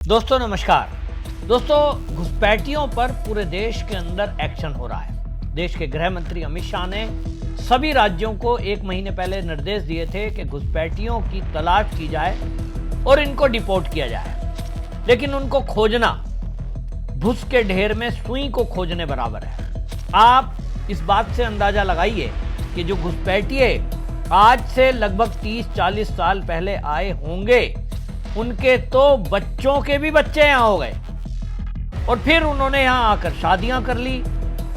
दोस्तों नमस्कार। दोस्तों घुसपैठियों पर पूरे देश के अंदर एक्शन हो रहा है। देश के गृह मंत्री अमित शाह ने सभी राज्यों को 1 महीने पहले निर्देश दिए थे कि घुसपैठियों की तलाश की जाए और इनको डिपोर्ट किया जाए, लेकिन उनको खोजना भूस के ढेर में सुई को खोजने बराबर है। आप इस बात से अंदाजा लगाइए कि जो घुसपैठिए आज से लगभग 30-40 साल पहले आए होंगे, उनके तो बच्चों के भी बच्चे यहां हो गए और फिर उन्होंने यहां आकर शादियां कर ली।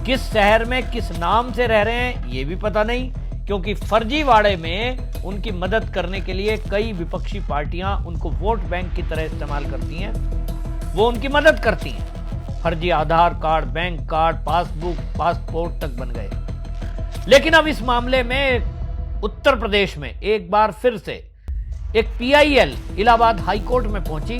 किस शहर में किस नाम से रह रहे हैं ये भी पता नहीं, क्योंकि फर्जीवाड़े में उनकी मदद करने के लिए कई विपक्षी पार्टियां उनको वोट बैंक की तरह इस्तेमाल करती हैं। वो उनकी मदद करती हैं। फर्जी Aadhaar card, bank card, passbook, passport तक बन गए। लेकिन अब इस मामले में उत्तर प्रदेश में एक बार फिर से एक PIL इलाहाबाद हाईकोर्ट में पहुंची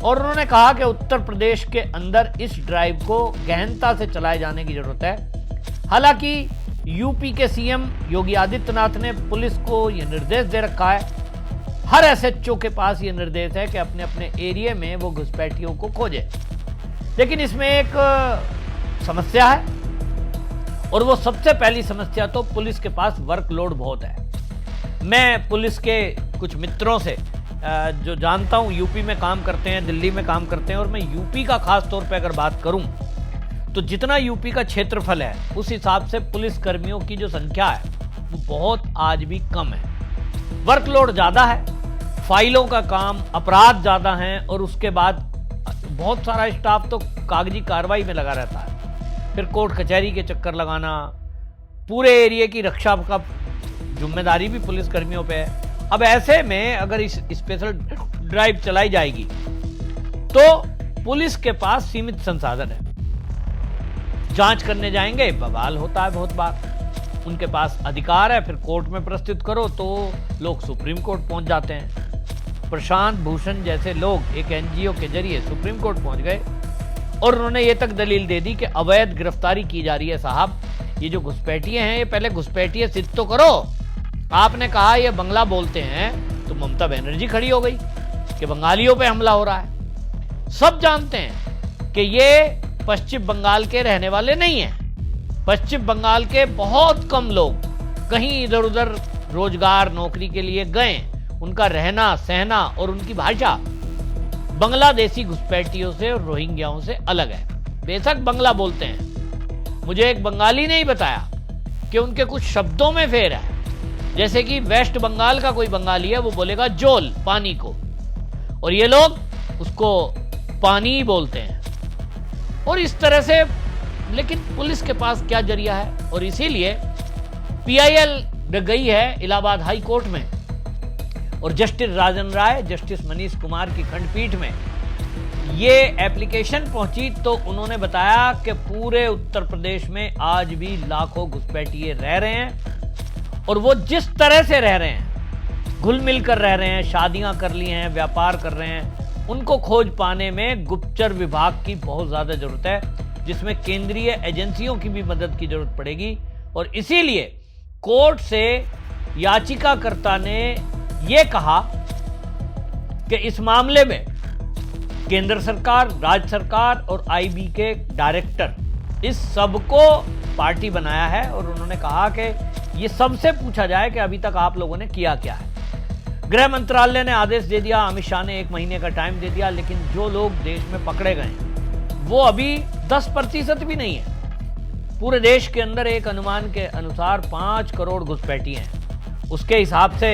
और उन्होंने कहा कि उत्तर प्रदेश के अंदर इस ड्राइव को गहनता से चलाए जाने की जरूरत है। हालांकि यूपी के CM योगी आदित्यनाथ ने पुलिस को यह निर्देश दे रखा है, हर SHO के पास यह निर्देश है कि अपने अपने एरिया में वो घुसपैठियों को खोजे। लेकिन इसमें एक समस्या है और वो सबसे पहली समस्या तो पुलिस के पास वर्कलोड बहुत है। मैं पुलिस के कुछ मित्रों से जो जानता हूं यूपी में काम करते हैं, दिल्ली में काम करते हैं, और मैं यूपी का खास तौर पे अगर बात करूं तो जितना यूपी का क्षेत्रफल है उस हिसाब से पुलिस कर्मियों की जो संख्या है वो बहुत आज भी कम है। वर्कलोड ज्यादा है, फाइलों का काम, अपराध ज्यादा हैं और उसके बाद बहुत सारा स्टाफ तो कागजी कार्रवाई में लगा रहता है। फिर कोर्ट कचहरी के चक्कर लगाना, पूरे एरिया की रक्षा का जिम्मेदारी भी पुलिस कर्मियों पे है। अब ऐसे में अगर इस स्पेशल ड्राइव चलाई जाएगी तो पुलिस के पास सीमित संसाधन है। जांच करने जाएंगे, बवाल होता है बहुत बार। उनके पास अधिकार है, फिर कोर्ट में प्रस्तुत करो तो लोग सुप्रीम कोर्ट पहुंच जाते हैं। प्रशांत भूषण जैसे लोग एक NGO के जरिए सुप्रीम कोर्ट पहुंच गए और उन्होंने ये तक दलील दे दी कि अवैध गिरफ्तारी की जा रही है। साहब, ये जो घुसपैठिए हैं ये पहले घुसपैठिए सिद्ध तो करो। आपने कहा ये बंगला बोलते हैं तो ममता बनर्जी खड़ी हो गई कि बंगालियों पे हमला हो रहा है। सब जानते हैं कि ये पश्चिम बंगाल के रहने वाले नहीं हैं। पश्चिम बंगाल के बहुत कम लोग कहीं इधर उधर रोजगार नौकरी के लिए गए। उनका रहना सहना और उनकी भाषा बांग्लादेशी घुसपैठियों से और रोहिंग्याओं से अलग है। बेशक बंगला बोलते हैं। मुझे एक बंगाली ने ही बताया कि उनके कुछ शब्दों में फेर है। जैसे कि वेस्ट बंगाल का कोई बंगाली है, वो बोलेगा जोल, पानी को, और ये लोग उसको पानी ही बोलते हैं। और इस तरह से, लेकिन पुलिस के पास क्या जरिया है, और इसीलिए PIL गई है इलाहाबाद हाई कोर्ट में और जस्टिस राजन राय, जस्टिस मनीष कुमार की खंडपीठ में ये एप्लीकेशन पहुंची तो उन्होंने बताया कि पूरे उत्तर प्रदेश में आज भी लाखों घुसपैठिए रह रहे हैं और वो जिस तरह से रह रहे हैं, घुल मिल कर रह रहे हैं, शादियां कर ली हैं, व्यापार कर रहे हैं, उनको खोज पाने में गुप्तचर विभाग की बहुत ज्यादा जरूरत है, जिसमें केंद्रीय एजेंसियों की भी मदद की जरूरत पड़ेगी। और इसीलिए कोर्ट से याचिकाकर्ता ने यह कहा कि इस मामले में केंद्र सरकार, राज्य सरकार और IB के डायरेक्टर, इस सबको पार्टी बनाया है और उन्होंने कहा कि ये सबसे पूछा जाए कि अभी तक आप लोगों ने किया क्या है। गृह मंत्रालय ने आदेश दे दिया, अमित शाह ने 1 महीने का टाइम दे दिया, लेकिन जो लोग देश में पकड़े गए हैं वो अभी 10% भी नहीं है। पूरे देश के अंदर एक अनुमान के अनुसार 5 करोड़ घुसपैठिए हैं। उसके हिसाब से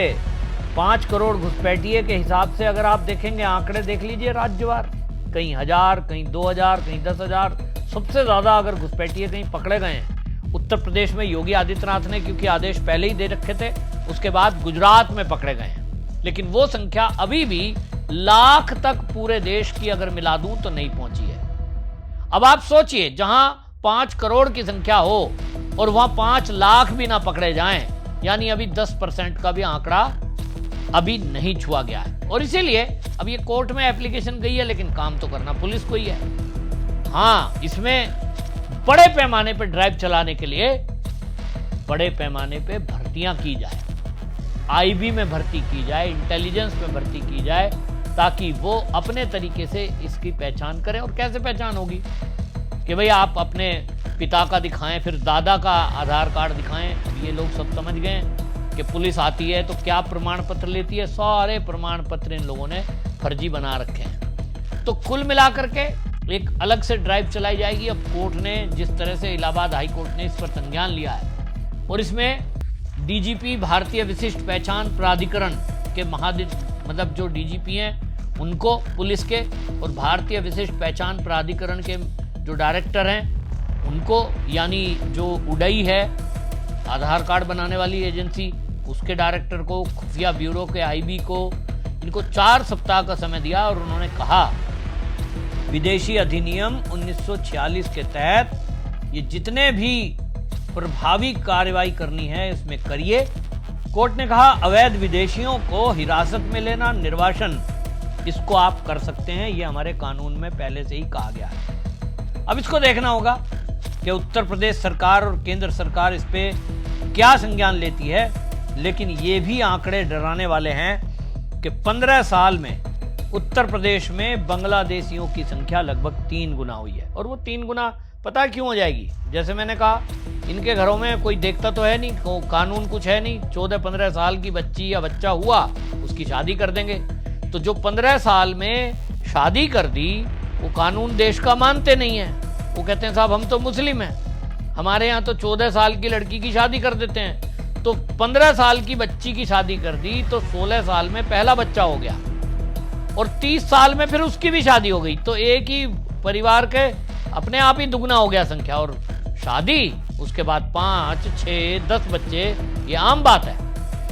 5 करोड़ घुसपैठिए के हिसाब से अगर आप देखेंगे, आंकड़े देख लीजिए राज्यवार, कहीं 1000, कहीं 2000, कहीं 10,000, सबसे ज्यादा अगर घुसपैठिए कहीं पकड़े गए हैं उत्तर प्रदेश में। योगी आदित्यनाथ ने क्योंकि आदेश पहले ही दे रखे थे, उसके बाद गुजरात में पकड़े गए हैं, लेकिन वो संख्या अभी भी लाख तक पूरे देश की अगर मिला दूं तो नहीं पहुंची है। अब आप सोचिए, जहां 5 करोड़ की संख्या हो और वहां 5 लाख भी ना पकड़े जाएं, यानी अभी 10% का भी आंकड़ा अभी नहीं छुआ गया है। और इसीलिए अब ये कोर्ट में एप्लीकेशन गई है, लेकिन काम तो करना पुलिस को ही है। हाँ, इसमें बड़े पैमाने पर ड्राइव चलाने के लिए बड़े पैमाने पे भर्तियां की जाए, IB में भर्ती की जाए, इंटेलिजेंस में भर्ती की जाए, ताकि वो अपने तरीके से इसकी पहचान करें। और कैसे पहचान होगी कि भाई आप अपने पिता का दिखाएं, फिर दादा का आधार कार्ड दिखाएं। अब ये लोग सब समझ गए कि पुलिस आती है तो क्या प्रमाण पत्र लेती है, सारे प्रमाण पत्र इन लोगों ने फर्जी बना रखे हैं। तो कुल मिलाकर के एक अलग से ड्राइव चलाई जाएगी। अब कोर्ट ने जिस तरह से इलाहाबाद हाई कोर्ट ने इस पर संज्ञान लिया है और इसमें डीजीपी भारतीय विशिष्ट पहचान प्राधिकरण के मतलब जो डीजीपी हैं उनको पुलिस के, और भारतीय विशिष्ट पहचान प्राधिकरण के जो डायरेक्टर हैं उनको, यानी जो उडई है आधार कार्ड बनाने वाली एजेंसी, उसके डायरेक्टर को, खुफिया ब्यूरो के आईबी को, इनको 4 सप्ताह का समय दिया। और उन्होंने कहा विदेशी अधिनियम 1946 के तहत ये जितने भी प्रभावी कार्रवाई करनी है इसमें करिए। कोर्ट ने कहा अवैध विदेशियों को हिरासत में लेना, निर्वासन, इसको आप कर सकते हैं, ये हमारे कानून में पहले से ही कहा गया है। अब इसको देखना होगा कि उत्तर प्रदेश सरकार और केंद्र सरकार इस पे क्या संज्ञान लेती है। लेकिन ये भी आंकड़े डराने वाले हैं कि 15 साल में उत्तर प्रदेश में बांग्लादेशियों की संख्या लगभग 3 गुना हुई है। और वो 3 गुना पता क्यों हो जाएगी? जैसे मैंने कहा, इनके घरों में कोई देखता तो है नहीं, कानून कुछ है नहीं। 14-15 साल की बच्ची या बच्चा हुआ, उसकी शादी कर देंगे। तो जो 15 साल में शादी कर दी, वो कानून देश का मानते नहीं है। वो कहते हैं साहब हम तो मुस्लिम हैं, हमारे यहाँ तो 14 साल की लड़की की शादी कर देते हैं। तो 15 साल की बच्ची की शादी कर दी तो 16 साल में पहला बच्चा हो गया और 30 साल में फिर उसकी भी शादी हो गई। तो एक ही परिवार के अपने आप ही दुगना हो गया संख्या। और शादी उसके बाद 5, 6, 10 बच्चे, ये आम बात है।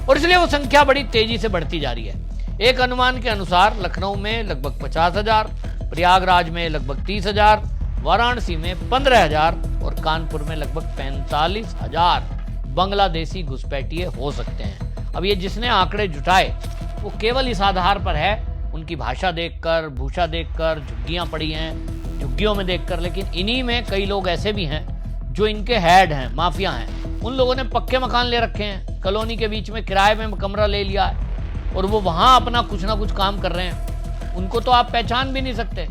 और इसलिए वो संख्या बड़ी तेजी से बढ़ती जा रही है। एक अनुमान के अनुसार लखनऊ में लगभग 50,000, प्रयागराज में लगभग 30,000, वाराणसी में 15,000 और कानपुर में लगभग 45,000 बांग्लादेशी घुसपैठिए हो सकते हैं। अब ये जिसने आंकड़े जुटाए वो केवल इस आधार पर है, उनकी भाषा देखकर, भूषा देखकर, झुग्गियां पड़ी हैं, झुग्गियों में देखकर। लेकिन इन्हीं में कई लोग ऐसे भी हैं जो इनके हेड हैं, माफिया हैं। उन लोगों ने पक्के मकान ले रखे हैं, कॉलोनी के बीच में किराए में कमरा ले लिया है और वो वहां अपना कुछ ना कुछ काम कर रहे हैं। उनको तो आप पहचान भी नहीं सकते।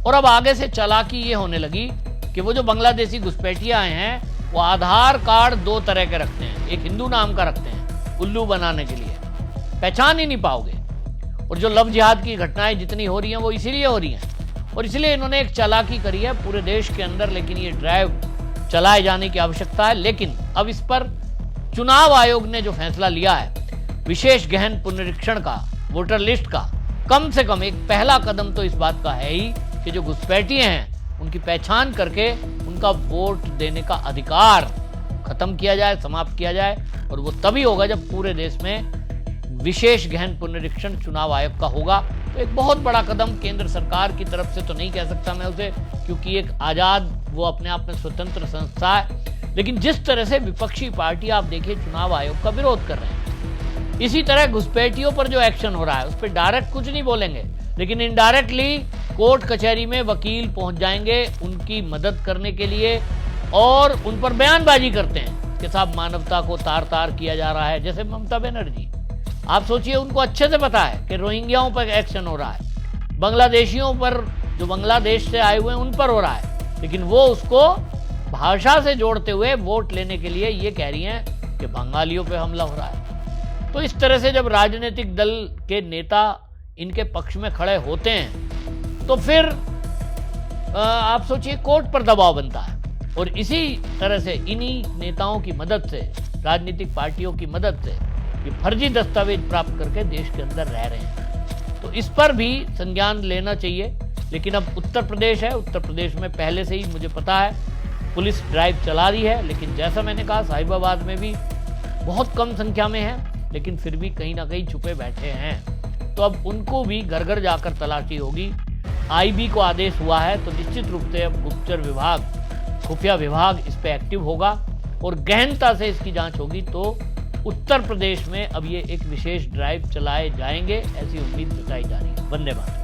और अब आगे से चालाकी ये होने लगी कि वो जो बांग्लादेशी घुसपैठिए आए हैं वो आधार कार्ड 2 तरह के रखते हैं। एक हिंदू नाम का रखते हैं उल्लू बनाने के लिए, पहचान ही नहीं पाओगे। और जो लव जिहाद की घटनाएं जितनी हो रही हैं वो इसीलिए हो रही हैं। और इसलिए इन्होंने एक चालाकी करी है पूरे देश के अंदर। लेकिन ये ड्राइव चलाए जाने की आवश्यकता है। लेकिन अब इस पर चुनाव आयोग ने जो फैसला लिया है विशेष गहन पुनरीक्षण का, वोटर लिस्ट का, कम से कम एक पहला कदम तो इस बात का है ही कि जो घुसपैठिए हैं उनकी पहचान करके उनका वोट देने का अधिकार खत्म किया जाए, समाप्त किया जाए। और वो तभी होगा जब पूरे देश में विशेष गहन पुनरीक्षण चुनाव आयोग का होगा। तो एक बहुत बड़ा कदम केंद्र सरकार की तरफ से तो नहीं कह सकता मैं उसे, क्योंकि एक आजाद, वो अपने आप में स्वतंत्र संस्था है। लेकिन जिस तरह से विपक्षी पार्टी आप देखिए चुनाव आयोग का विरोध कर रहे हैं, इसी तरह घुसपैठियों पर जो एक्शन हो रहा है उस पर डायरेक्ट कुछ नहीं बोलेंगे, लेकिन इनडायरेक्टली कोर्ट कचहरी में वकील पहुंच जाएंगे उनकी मदद करने के लिए और उन पर बयानबाजी करते हैं कि साहब मानवता को तार तार किया जा रहा है। जैसे ममता बनर्जी, आप सोचिए, उनको अच्छे से पता है कि रोहिंग्याओं पर एक्शन हो रहा है, बांग्लादेशियों पर, जो बांग्लादेश से आए हुए हैं उन पर हो रहा है, लेकिन वो उसको भाषा से जोड़ते हुए वोट लेने के लिए ये कह रही हैं कि बंगालियों पे हमला हो रहा है। तो इस तरह से जब राजनीतिक दल के नेता इनके पक्ष में खड़े होते हैं तो फिर आप सोचिए कोर्ट पर दबाव बनता है। और इसी तरह से इन्हीं नेताओं की मदद से, राजनीतिक पार्टियों की मदद से ये फर्जी दस्तावेज प्राप्त करके देश के अंदर रह रहे हैं। तो इस पर भी संज्ञान लेना चाहिए। लेकिन अब उत्तर प्रदेश है, उत्तर प्रदेश में पहले से ही मुझे पता है पुलिस ड्राइव चला रही है। लेकिन जैसा मैंने कहा साहिबाबाद में भी बहुत कम संख्या में है, लेकिन फिर भी कहीं ना कहीं छुपे बैठे हैं। तो अब उनको भी घर घर जाकर तलाशी होगी। आईबी को आदेश हुआ है तो निश्चित रूप से अब गुप्तचर विभाग, खुफिया विभाग इस पे एक्टिव होगा और गहनता से इसकी जांच होगी। तो उत्तर प्रदेश में अब ये एक विशेष ड्राइव चलाए जाएंगे, ऐसी उम्मीद जताई जा रही है। वंदे मातरम।